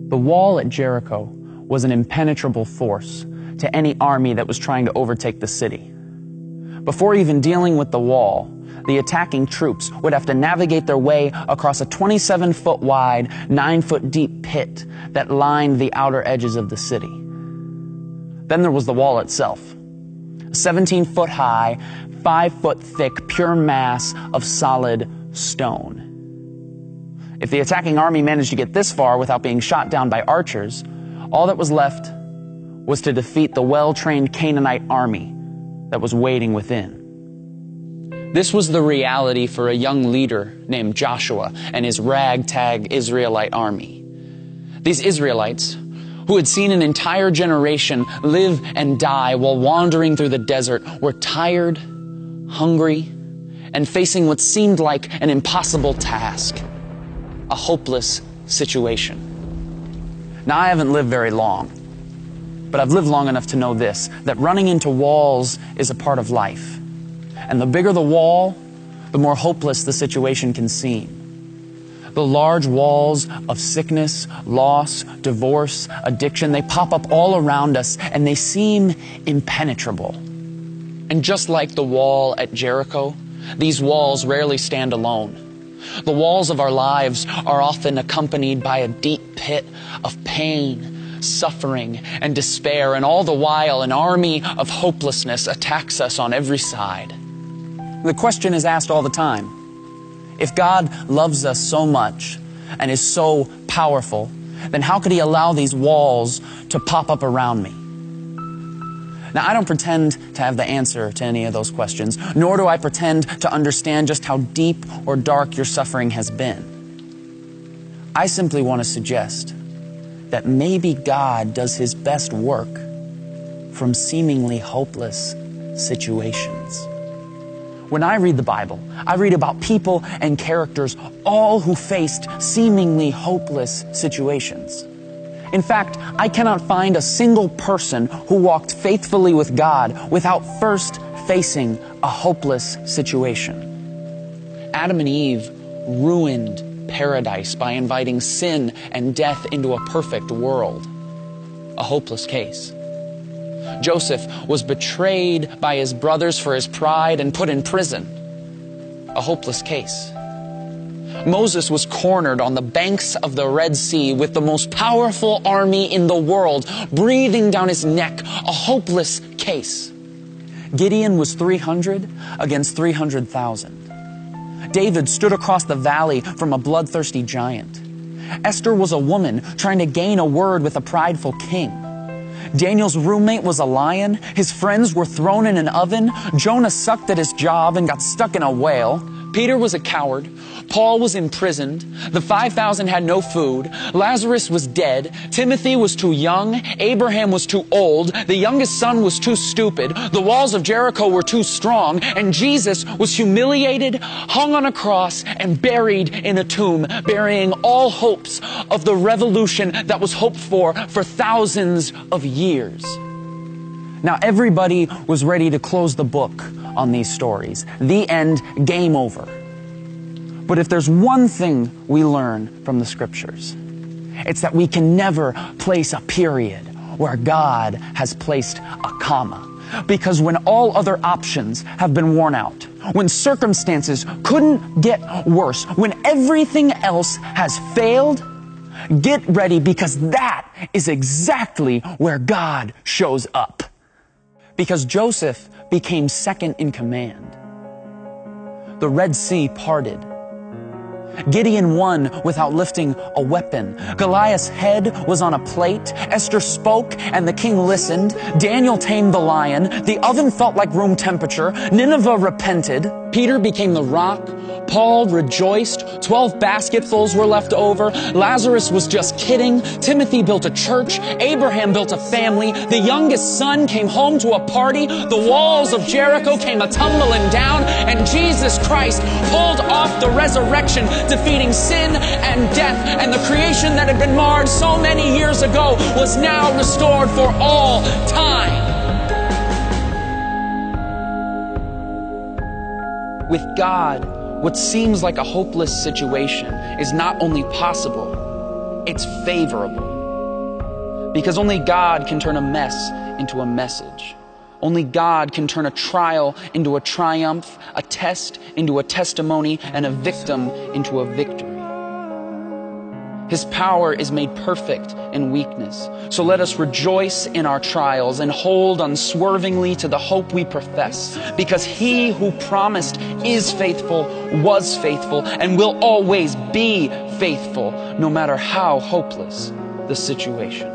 The wall at Jericho was an impenetrable force to any army that was trying to overtake the city. Before even dealing with the wall, the attacking troops would have to navigate their way across a 27-foot wide, 9-foot deep pit that lined the outer edges of the city. Then there was the wall itself, a 17-foot high, 5-foot thick, pure mass of solid stone. If the attacking army managed to get this far without being shot down by archers, all that was left was to defeat the well-trained Canaanite army that was waiting within. This was the reality for a young leader named Joshua and his ragtag Israelite army. These Israelites, who had seen an entire generation live and die while wandering through the desert, were tired, hungry, and facing what seemed like an impossible task, a hopeless situation. Now, I haven't lived very long, but I've lived long enough to know this, that running into walls is a part of life. And the bigger the wall, the more hopeless the situation can seem. The large walls of sickness, loss, divorce, addiction, they pop up all around us and they seem impenetrable. And just like the wall at Jericho, these walls rarely stand alone. The walls of our lives are often accompanied by a deep pit of pain, suffering, and despair, and all the while an army of hopelessness attacks us on every side. The question is asked all the time. If God loves us so much and is so powerful, then how could He allow these walls to pop up around me? Now, I don't pretend to have the answer to any of those questions, nor do I pretend to understand just how deep or dark your suffering has been. I simply want to suggest that maybe God does His best work from seemingly hopeless situations. When I read the Bible, I read about people and characters, all who faced seemingly hopeless situations. In fact, I cannot find a single person who walked faithfully with God without first facing a hopeless situation. Adam and Eve ruined paradise by inviting sin and death into a perfect world. A hopeless case. Joseph was betrayed by his brothers for his pride and put in prison. A hopeless case. Moses was cornered on the banks of the Red Sea with the most powerful army in the world breathing down his neck. A hopeless case. Gideon was 300 against 300,000. David stood across the valley from a bloodthirsty giant. Esther was a woman trying to gain a word with a prideful king. Daniel's roommate was a lion. His friends were thrown in an oven. Jonah sucked at his job and got stuck in a whale. Peter was a coward. Paul was imprisoned. The 5,000 had no food. Lazarus was dead. Timothy was too young. Abraham was too old. The youngest son was too stupid. The walls of Jericho were too strong. And Jesus was humiliated, hung on a cross, and buried in a tomb, burying all hopes of the revolution that was hoped for thousands of years. Now, everybody was ready to close the book on these stories. The end, game over. But if there's one thing we learn from the Scriptures, it's that we can never place a period where God has placed a comma. Because when all other options have been worn out, when circumstances couldn't get worse, when everything else has failed, get ready, because that is exactly where God shows up. Because Joseph became second in command. The Red Sea parted. Gideon won without lifting a weapon. Goliath's head was on a plate. Esther spoke and the king listened. Daniel tamed the lion. The oven felt like room temperature. Nineveh repented. Peter became the rock. Paul rejoiced. 12 basketfuls were left over. Lazarus was just kidding. Timothy built a church. Abraham built a family. The youngest son came home to a party. The walls of Jericho came a-tumbling down. And Jesus Christ pulled off the resurrection, defeating sin and death. And the creation that had been marred so many years ago was now restored for all time. With God, what seems like a hopeless situation is not only possible, it's favorable. Because only God can turn a mess into a message. Only God can turn a trial into a triumph, a test into a testimony, and a victim into a victory. His power is made perfect in weakness. So let us rejoice in our trials and hold unswervingly to the hope we profess, because He who promised is faithful, was faithful, and will always be faithful, no matter how hopeless the situation.